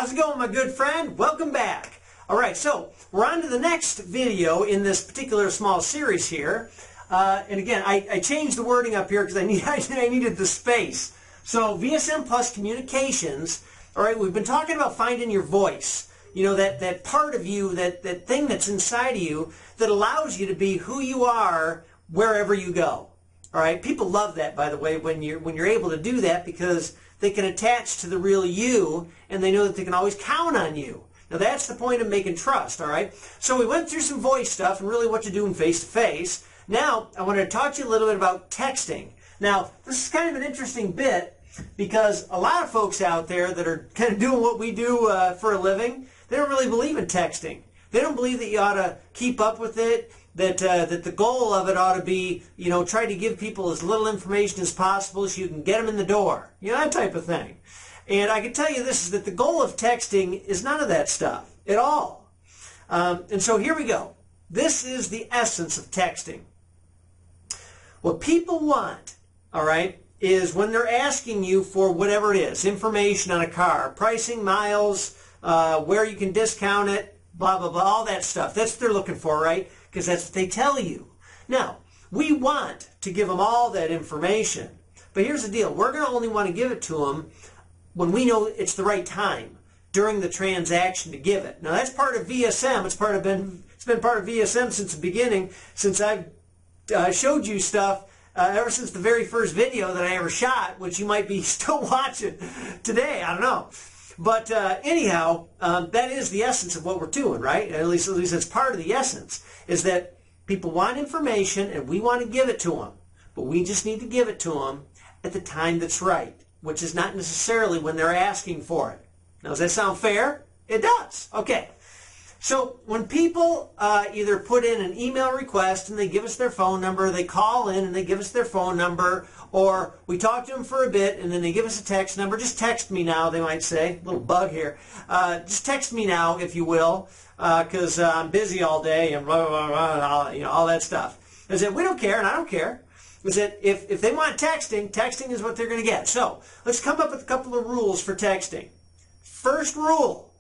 How's it going, my good friend? Welcome back. All right, so we're on to the next video in this particular small series here. And again, I changed the wording up here because I needed the space. So VSM plus communications. All right, we've been talking about finding your voice. You know, that part of you, that thing that's inside of you that allows you to be who you are wherever you go. All right, people love that, by the way, when you're able to do that, because they can attach to the real you and they know that they can always count on you. Now that's the point of making trust, all right? So we went through some voice stuff and really what to do in face-to-face. Now I wanted to talk to you a little bit about texting. Now this is kind of an interesting bit because a lot of folks out there that are kind of doing what we do for a living, they don't really believe in texting. They don't believe that you ought to keep up with it, that the goal of it ought to be, you know, try to give people as little information as possible so you can get them in the door. You know, that type of thing. And I can tell you this, is that the goal of texting is none of that stuff at all. And so here we go. This is the essence of texting. What people want, all right, is when they're asking you for whatever it is, information on a car, pricing, miles, where you can discount it, blah, blah, blah, all that stuff. That's what they're looking for, right? Because that's what they tell you. Now, we want to give them all that information. But here's the deal. We're going to only want to give it to them when we know it's the right time during the transaction to give it. Now, that's part of VSM. It's been part of VSM since the beginning, since I've showed you stuff ever since the very first video that I ever shot, which you might be still watching today. I don't know. But anyhow, that is the essence of what we're doing, right? At least that's part of the essence, is that people want information and we want to give it to them. But we just need to give it to them at the time that's right, which is not necessarily when they're asking for it. Now, does that sound fair? It does. Okay. So when people either put in an email request and they give us their phone number, they call in and they give us their phone number, or we talk to them for a bit and then they give us a text number. Just text me now, they might say. Little bug here. Just text me now, if you will, because I'm busy all day and blah, blah, blah, blah, you know, all that stuff. Is that we don't care and I don't care. Is that if they want texting, texting is what they're going to get. So let's come up with a couple of rules for texting. First rule.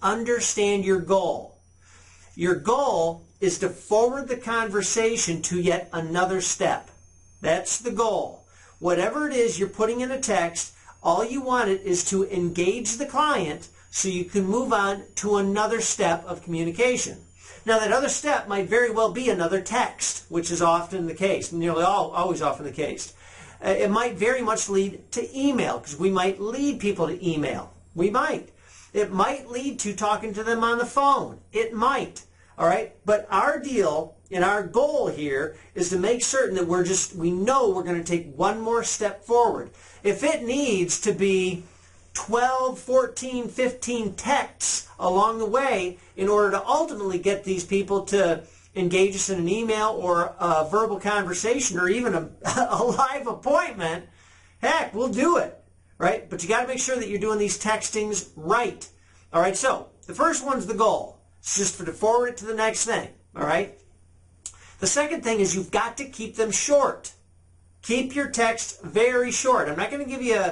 Understand your goal. Your goal is to forward the conversation to yet another step. That's the goal. Whatever it is you're putting in a text, all you want it is to engage the client so you can move on to another step of communication. Now, that other step might very well be another text, which is often the case, nearly always often the case. It might very much lead to email, because we might lead people to email. We might. It might lead to talking to them on the phone. It might. All right? But our deal and our goal here is to make certain that we know we're going to take one more step forward. If it needs to be 12, 14, 15 texts along the way in order to ultimately get these people to engage us in an email or a verbal conversation or even a live appointment, heck, we'll do it. Right? But you got to make sure that you're doing these textings right. All right, so the first one's the goal. It's just to forward it to the next thing. All right? The second thing is you've got to keep them short. Keep your text very short. I'm not going to give you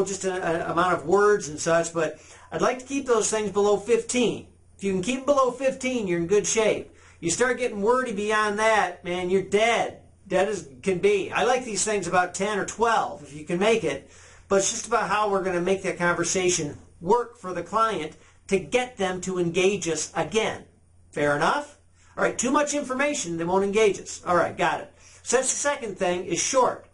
just an amount of words and such, but I'd like to keep those things below 15. If you can keep them below 15, you're in good shape. You start getting wordy beyond that, man, you're dead. Dead as can be. I like these things about 10 or 12, if you can make it. But it's just about how we're going to make that conversation work for the client to get them to engage us again. Fair enough? All right, too much information, they won't engage us. All right, got it. So that's the second thing, is short.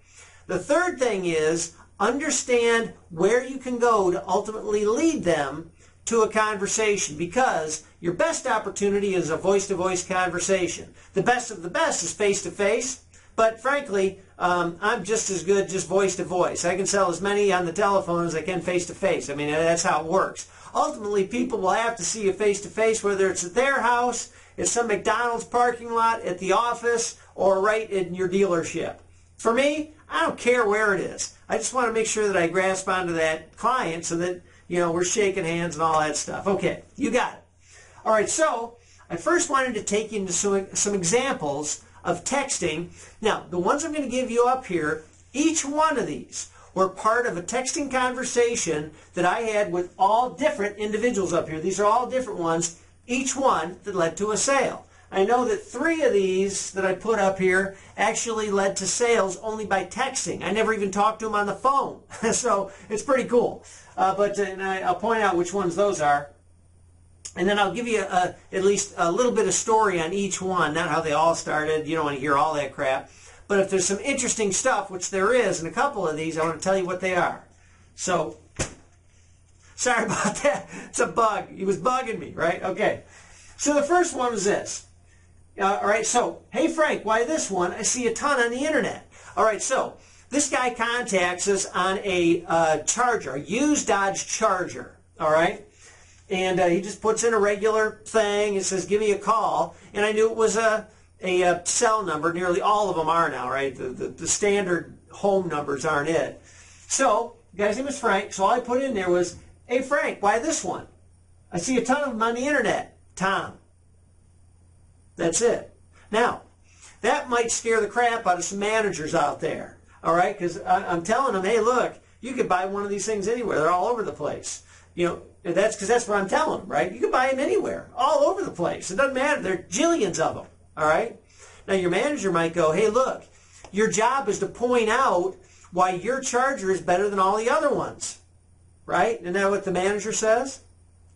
The third thing is understand where you can go to ultimately lead them to a conversation, because your best opportunity is a voice-to-voice conversation. The best of the best is face-to-face. But frankly, I'm just as good just voice-to-voice. I can sell as many on the telephone as I can face-to-face. I mean, that's how it works. Ultimately, people will have to see you face-to-face, whether it's at their house, at some McDonald's parking lot, at the office, or right in your dealership. For me, I don't care where it is. I just want to make sure that I grasp onto that client so that, you know, we're shaking hands and all that stuff. Okay, you got it. All right, so I first wanted to take you into some examples of texting. Now, the ones I'm going to give you up here, each one of these were part of a texting conversation that I had with all different individuals up here. These are all different ones, each one that led to a sale. I know that 3 of these that I put up here actually led to sales only by texting. I never even talked to them on the phone. So it's pretty cool. And I'll point out which ones those are. And then I'll give you at least a little bit of story on each one, not how they all started. You don't want to hear all that crap. But if there's some interesting stuff, which there is in a couple of these, I want to tell you what they are. So, sorry about that. It's a bug. He was bugging me, right? Okay. So the first one was this. All right, so, hey Frank, why this one? I see a ton on the internet. All right, so this guy contacts us on a Charger, a used Dodge Charger, all right? And he just puts in a regular thing and says, give me a call. And I knew it was a cell number. Nearly all of them are now, right? The standard home numbers aren't it. So, the guy's name is Frank, so all I put in there was, hey Frank, why this one? I see a ton of them on the internet. Tom. That's it. Now, that might scare the crap out of some managers out there, all right? Because I'm telling them, hey, look, you could buy one of these things anywhere. They're all over the place. You know, that's because that's what I'm telling them, right? You can buy them anywhere, all over the place. It doesn't matter. There are jillions of them, all right? Now, your manager might go, hey, look, your job is to point out why your Charger is better than all the other ones, right? Isn't that what the manager says?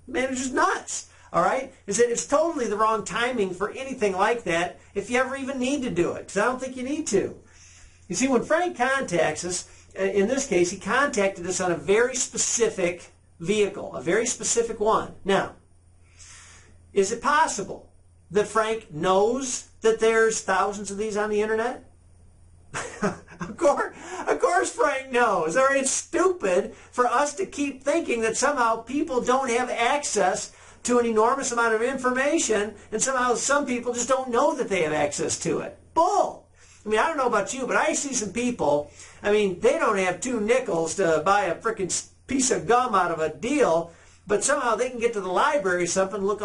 The manager's nuts. All right? It's totally the wrong timing for anything like that if you ever even need to do it, because I don't think you need to. You see, when Frank contacts us, in this case, he contacted us on a very specific vehicle, a very specific one. Now, is it possible that Frank knows that there's thousands of these on the internet? Of course Frank knows. All right? It's stupid for us to keep thinking that somehow people don't have access to an enormous amount of information, and somehow some people just don't know that they have access to it. Bull! I mean, I don't know about you, but I see some people, I mean, they don't have 2 nickels to buy a frickin' piece of gum out of a deal, but somehow they can get to the library or something, and look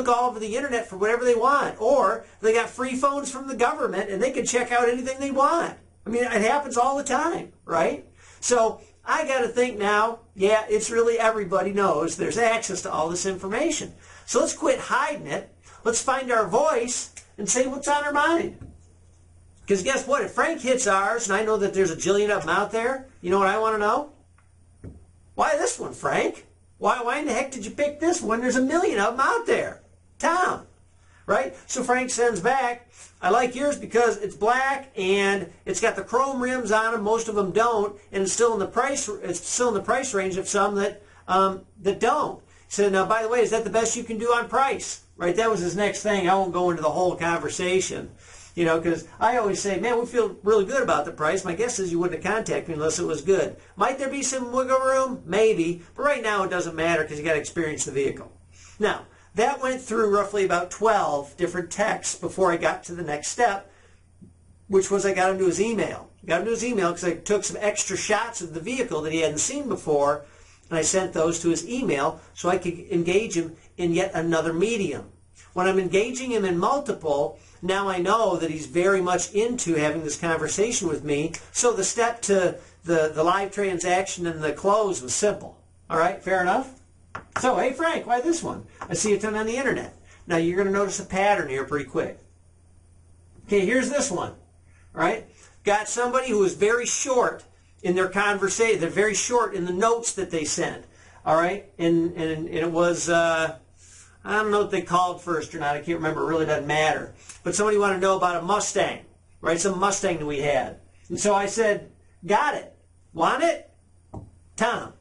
all over the internet for whatever they want. Or they got free phones from the government, and they can check out anything they want. I mean, it happens all the time, right? So I got to think now, yeah, it's really everybody knows there's access to all this information. So let's quit hiding it. Let's find our voice and say what's on our mind. Because guess what? If Frank hits ours, and I know that there's a jillion of them out there, you know what I want to know? Why this one, Frank? Why in the heck did you pick this one? There's a million of them out there. Tom. Right? So Frank sends back, I like yours because it's black and it's got the chrome rims on them. Most of them don't, and it's still in the price. It's still in the price range of some that don't. He said, now by the way, is that the best you can do on price? Right? That was his next thing. I won't go into the whole conversation, you know, because I always say, man, we feel really good about the price. My guess is you wouldn't have contacted me unless it was good. Might there be some wiggle room? Maybe, but right now it doesn't matter because you got to experience the vehicle. Now, that went through roughly about 12 different texts before I got to the next step, which was I got him to his email. I got him to his email because I took some extra shots of the vehicle that he hadn't seen before, and I sent those to his email so I could engage him in yet another medium. When I'm engaging him in multiple, now I know that he's very much into having this conversation with me, so the step to the live transaction and the close was simple. All right, fair enough? So, hey Frank, why this one? I see a ton on the internet. Now you're going to notice a pattern here pretty quick. Okay, here's this one. All right, got somebody who is very short in their conversation. They're very short in the notes that they send. All right, and it was I don't know if they called first or not. I can't remember. It really doesn't matter. But somebody wanted to know about a Mustang, right? Some Mustang that we had, and so I said, got it. Want it? Tom.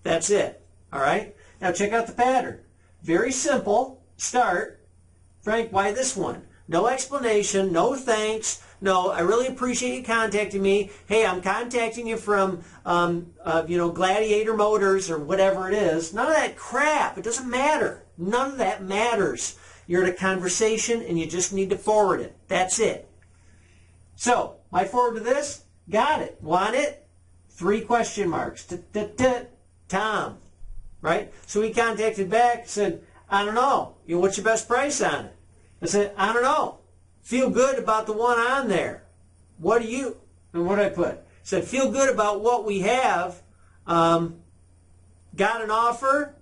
That's it. All right? Now check out the pattern. Very simple. Start. Frank, why this one? No explanation. No thanks. No, I really appreciate you contacting me. Hey, I'm contacting you from, Gladiator Motors or whatever it is. None of that crap. It doesn't matter. None of that matters. You're in a conversation and you just need to forward it. That's it. So, I forward to this? Got it. Want it? 3 question marks. Tom. Right? So he contacted back and said, I don't know. What's your best price on it? I said, I don't know. Feel good about the one on there. What do you? And what did I put? Said, feel good about what we have. Got an offer.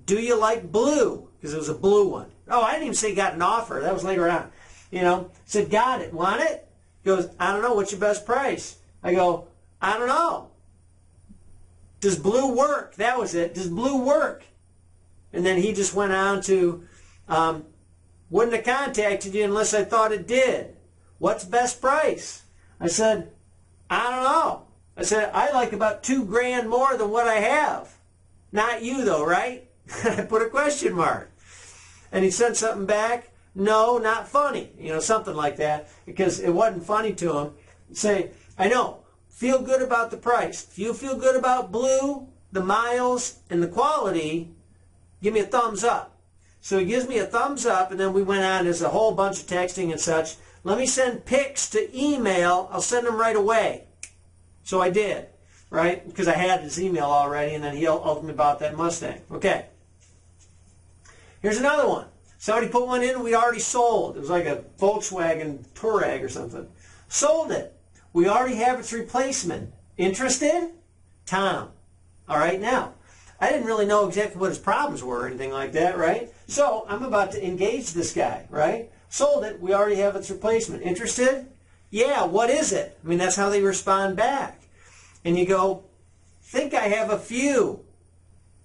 Do you like blue? Because it was a blue one. Oh, I didn't even say got an offer. That was later on. You know, said, got it. Want it? He goes, I don't know. What's your best price? I go, I don't know. Does blue work? That was it. Does blue work? And then he just went on to, wouldn't have contacted you unless I thought it did. What's best price? I said, I don't know. I said, I like about $2,000 more than what I have. Not you though, right? I put a question mark. And he sent something back, no, not funny. You know, something like that, because it wasn't funny to him. Say, I know, feel good about the price. If you feel good about blue, the miles, and the quality, give me a thumbs up. So he gives me a thumbs up, and then we went on. There's a whole bunch of texting and such. Let me send pics to email. I'll send them right away. So I did, right? Because I had his email already, and then he ultimately bought that Mustang. Okay. Here's another one. Somebody put one in we already sold. It was like a Volkswagen Touareg or something. Sold it. We already have its replacement. Interested? Tom. All right, now, I didn't really know exactly what his problems were or anything like that, right? So I'm about to engage this guy, right? Sold it. We already have its replacement. Interested? Yeah, what is it? I mean, that's how they respond back. And you go, think I have a few.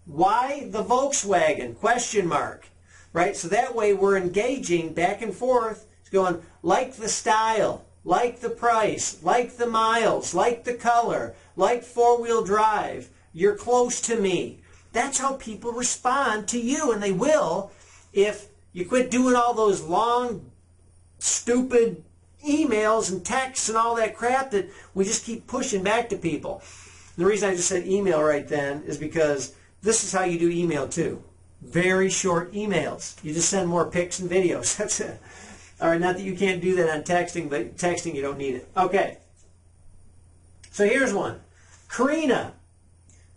Why the Volkswagen? Question mark. Right? So that way we're engaging back and forth. It's going, like the style, like the price, like the miles, like the color, like four-wheel drive. You're close to me. That's how people respond to you, and they will if you quit doing all those long, stupid emails and texts and all that crap that we just keep pushing back to people. And the reason I just said email right then is because this is how you do email too. Very short emails. You just send more pics and videos. That's it. All right, not that you can't do that on texting, but texting you don't need it. Okay. So here's one. Karina,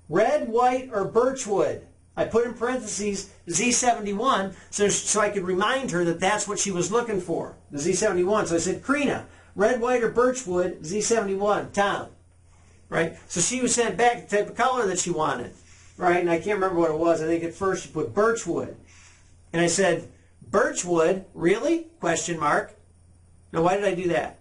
red, white, or birchwood? I put in parentheses Z71 so I could remind her that that's what she was looking for, the Z71. So I said, Karina, red, white, or birchwood, Z71, Tom. Right? So she was sent back the type of color that she wanted. Right? And I can't remember what it was. I think at first she put birchwood. And I said, birchwood? Really? Question mark. Now, why did I do that?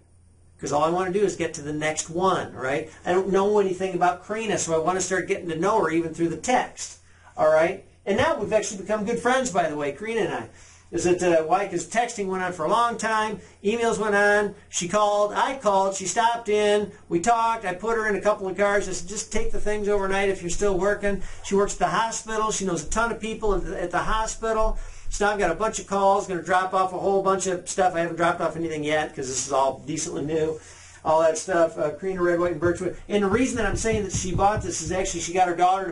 Because all I want to do is get to the next one, right? I don't know anything about Karina, so I want to start getting to know her even through the text. All right? And now we've actually become good friends, by the way, Karina and I. Is it why? Because texting went on for a long time. Emails went on. She called. I called. She stopped in. We talked. I put her in a couple of cars. I said, just take the things overnight if you're still working. She works at the hospital. She knows a ton of people at the hospital. So now I've got a bunch of calls. Going to drop off a whole bunch of stuff. I haven't dropped off anything yet because this is all decently new. All that stuff. Karina, red, white, and birchwood. And the reason that I'm saying that she bought this is actually she got her daughter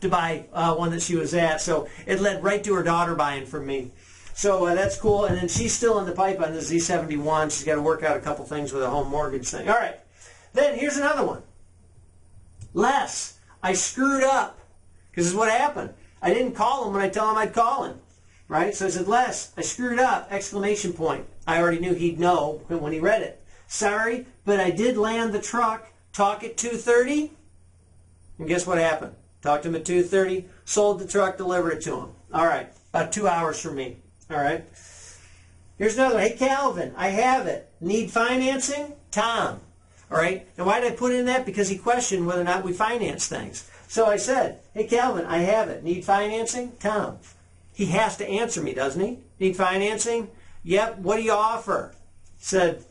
to buy one that she was at. So it led right to her daughter buying from me. So that's cool. And then she's still in the pipe on the Z71. She's got to work out a couple things with a home mortgage thing. All right. Then here's another one. Les, I screwed up. Because this is what happened. I didn't call him when I tell him I'd call him. Right? So I said, Les, I screwed up! Exclamation point. I already knew he'd know when he read it. Sorry, but I did land the truck. Talk at 2:30. And guess what happened? Talked to him at 2:30. Sold the truck. Delivered it to him. All right. About 2 hours from me. All right. Here's another one. Hey, Calvin, I have it. Need financing? Tom. All right. And why did I put in that? Because he questioned whether or not we finance things. So I said, hey, Calvin, I have it. Need financing? Tom. He has to answer me, doesn't he? Need financing? Yep. What do you offer? Said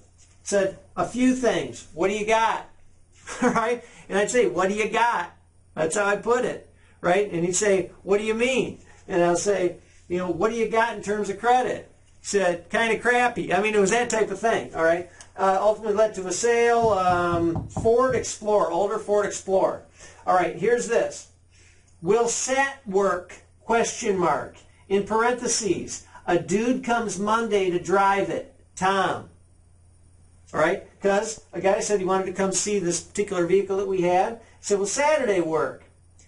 a few things. What do you got? All right. And I'd say, what do you got? That's how I put it. Right. And he'd say, what do you mean? And I'll say, you know, what do you got in terms of credit? He said, kind of crappy. I mean, it was that type of thing, all right? Ultimately led to a sale, Ford Explorer, older Ford Explorer. All right, here's this. Will SAT work? Question mark. In parentheses, a dude comes Monday to drive it. Tom. All right? Because a guy said he wanted to come see this particular vehicle that we had. He said, will Saturday work?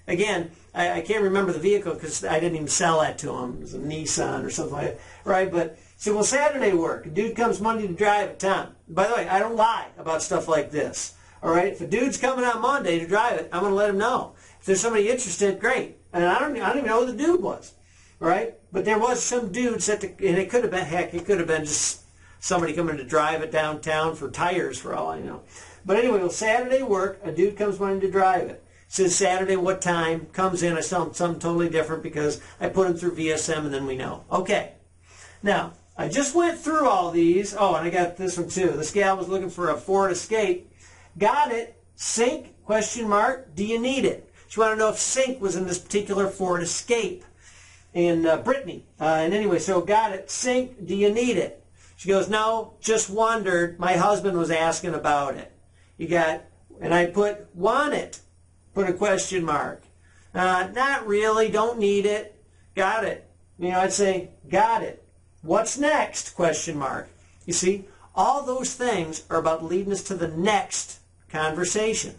Again, I can't remember the vehicle because I didn't even sell that to him. It was a Nissan or something like that. Right? But so will Saturday work? A dude comes Monday to drive it, Tom. By the way, I don't lie about stuff like this. All right, if a dude's coming on Monday to drive it, I'm going to let him know. If there's somebody interested, great. And I don't even know who the dude was. All right, but there was some dudes and it could have been, heck, it could have been just somebody coming to drive it downtown for tires for all I know. But anyway, well, Saturday work, a dude comes wanting to drive it. Says Saturday, what time? Comes in, I tell him something totally different because I put him through VSM and then we know. Okay. Now, I just went through all these. Oh, and I got this one too. This gal was looking for a Ford Escape. Got it. Sync, question mark, do you need it? She wanted to know if sync was in this particular Ford Escape in Brittany. And anyway, so got it. Sync, do you need it? She goes, no, just wondered. My husband was asking about it. You got, and I put, want it. Put a question mark. Not really, don't need it. Got it. You know, I'd say, got it. What's next? Question mark. You see, all those things are about leading us to the next conversation.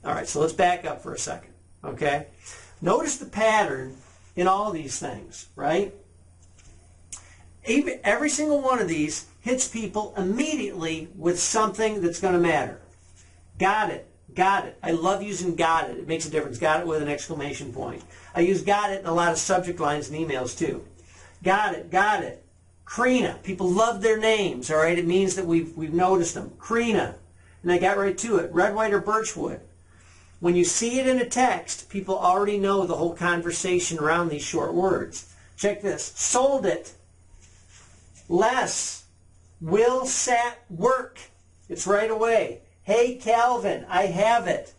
All right, so let's back up for a second, okay? Notice the pattern in all these things, right? Every single one of these hits people immediately with something that's going to matter. Got it. Got it. I love using got it. It makes a difference. Got it with an exclamation point. I use got it in a lot of subject lines and emails too. Got it. Got it. Krina. People love their names, all right? It means that we've noticed them. Krina. And I got right to it. Red, white, or birchwood. When you see it in a text, people already know the whole conversation around these short words. Check this. Sold it. Less. Will sat work. It's right away. Hey, Calvin, I have it.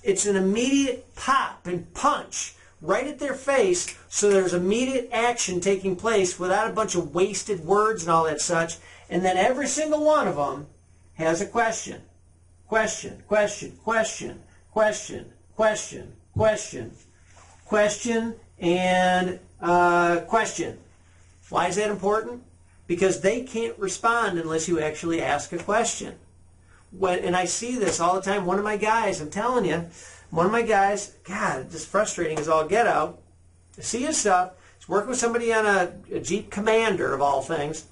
It's an immediate pop and punch right at their face, so there's immediate action taking place without a bunch of wasted words and all that such. And then every single one of them has a question. Question, question, question, question, question, question, question, and question. Why is that important? Because they can't respond unless you actually ask a question. And I see this all the time. One of my guys, I'm telling you, one of my guys, God, it's just frustrating as all get out. I see his stuff. He's working with somebody on a Jeep Commander, of all things.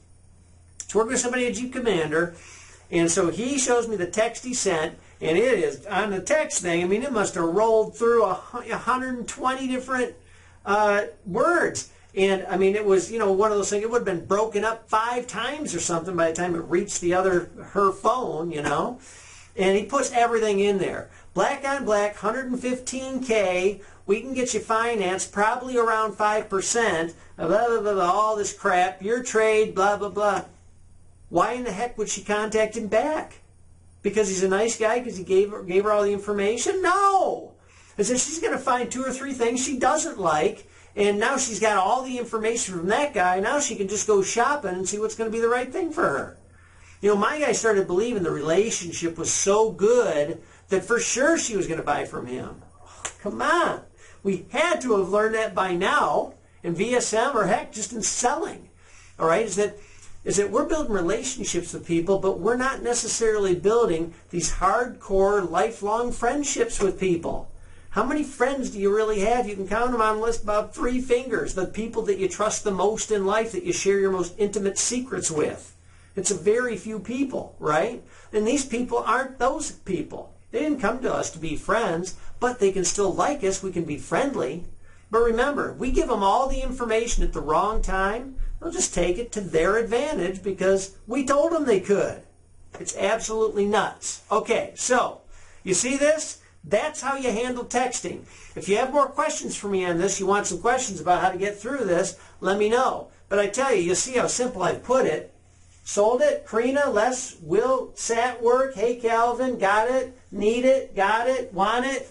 He's working with somebody on a Jeep Commander. And so he shows me the text he sent, and it is, on the text thing, I mean, it must have rolled through 120 different words. And, I mean, it was, you know, one of those things, it would have been broken up 5 times or something by the time it reached her phone, you know. And he puts everything in there. Black on black, 115K, we can get you financed, probably around 5%, blah, blah, blah, blah, all this crap, your trade, blah, blah, blah. Why in the heck would she contact him back? Because he's a nice guy, because he gave her all the information? No! As if she's going to find 2 or 3 things she doesn't like, and now she's got all the information from that guy. Now she can just go shopping and see what's going to be the right thing for her. You know, my guy started believing the relationship was so good that for sure she was going to buy from him. Oh, come on. We had to have learned that by now in VSM or heck, just in selling. All right, is that we're building relationships with people, but we're not necessarily building these hardcore, lifelong friendships with people. How many friends do you really have? You can count them on a list about 3 fingers, the people that you trust the most in life, that you share your most intimate secrets with. It's a very few people, right? And these people aren't those people. They didn't come to us to be friends, but they can still like us. We can be friendly. But remember, we give them all the information at the wrong time, they'll just take it to their advantage because we told them they could. It's absolutely nuts. Okay, so you see this? That's how you handle texting. If you have more questions for me on this, you want some questions about how to get through this, let me know. But I tell you, you'll see how simple I've put it. Sold it, Krina, less, will, sat work, hey Calvin, got it, need it, got it, want it.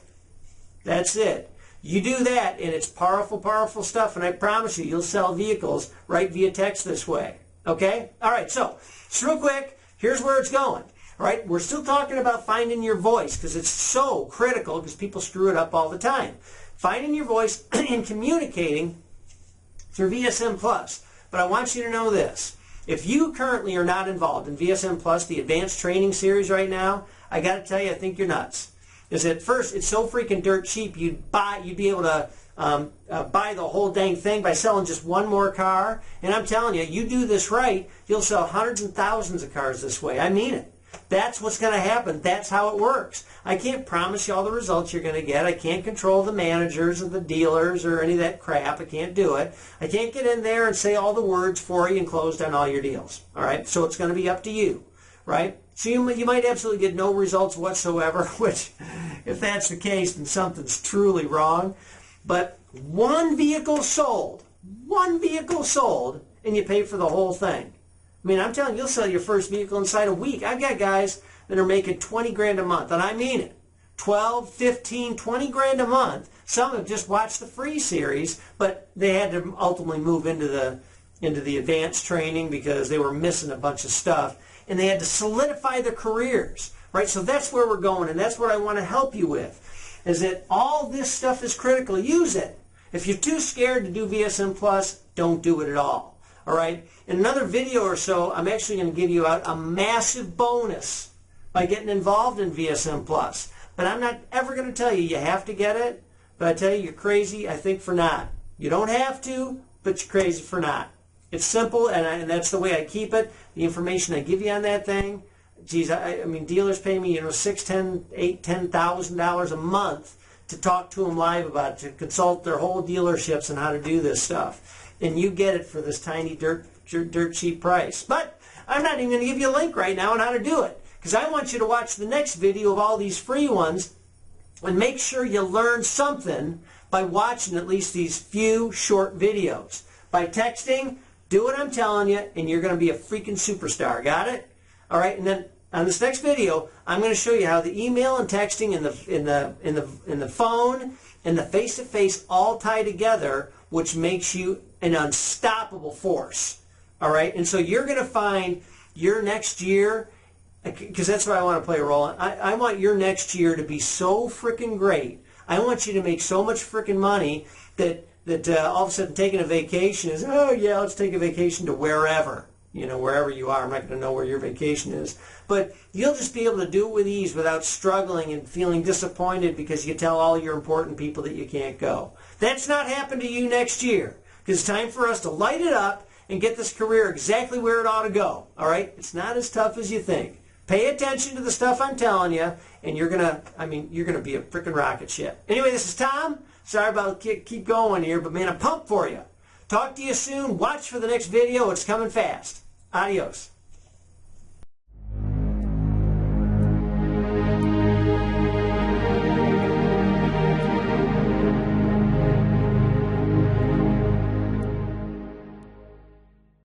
That's it. You do that, and it's powerful, powerful stuff, and I promise you, you'll sell vehicles right via text this way. Okay? All right, so, just real quick, here's where it's going. All right, we're still talking about finding your voice because it's so critical because people screw it up all the time. Finding your voice and communicating through VSM Plus. But I want you to know this. If you currently are not involved in VSM Plus, the advanced training series right now, I got to tell you, I think you're nuts. Because at first, it's so freaking dirt cheap, you'd be able to buy the whole dang thing by selling just one more car. And I'm telling you, you do this right, you'll sell hundreds and thousands of cars this way. I mean it. That's what's going to happen. That's how it works. I can't promise you all the results you're going to get. I can't control the managers or the dealers or any of that crap. I can't do it. I can't get in there and say all the words for you and close down all your deals. All right? So it's going to be up to you, right? So you might absolutely get no results whatsoever, which, if that's the case, then something's truly wrong. But one vehicle sold, and you pay for the whole thing. I mean, I'm telling you, you'll sell your first vehicle inside a week. I've got guys that are making 20 grand a month, and I mean it. 12, 15, 20 grand a month. Some have just watched the free series, but they had to ultimately move into the advanced training because they were missing a bunch of stuff, and they had to solidify their careers, right? So that's where we're going, and that's what I want to help you with, is that all this stuff is critical. Use it. If you're too scared to do VSM Plus, don't do it at all. All right? In another video or so, I'm actually going to give you a massive bonus by getting involved in VSM Plus. But I'm not ever going to tell you you have to get it. But I tell you, you're crazy, I think, for not. You don't have to, but you're crazy for not. It's simple, and that's the way I keep it. The information I give you on that thing, geez, I mean, dealers pay me, $10,000 a month to talk to them live about it, to consult their whole dealerships on how to do this stuff. And you get it for this tiny dirt cheap price. But I'm not even going to give you a link right now on how to do it, because I want you to watch the next video of all these free ones and make sure you learn something by watching at least these few short videos. By texting, do what I'm telling you, and you're going to be a freaking superstar. Got it? All right, and then on this next video, I'm going to show you how the email and texting and the phone and the face-to-face all tie together, which makes you an unstoppable force. All right? And so you're going to find your next year, because that's what I want to play a role in. I want your next year to be so freaking great. I want you to make so much freaking money that all of a sudden taking a vacation is, oh yeah, let's take a vacation to wherever. You know, wherever you are. I'm not going to know where your vacation is. But you'll just be able to do it with ease without struggling and feeling disappointed because you tell all your important people that you can't go. That's not happened to you next year. Because it's time for us to light it up and get this career exactly where it ought to go. All right? It's not as tough as you think. Pay attention to the stuff I'm telling you, and you're going to be a freaking rocket ship. Anyway, this is Tom. Sorry about keep going here, but man, I'm pumped for you. Talk to you soon. Watch for the next video. It's coming fast. Adios.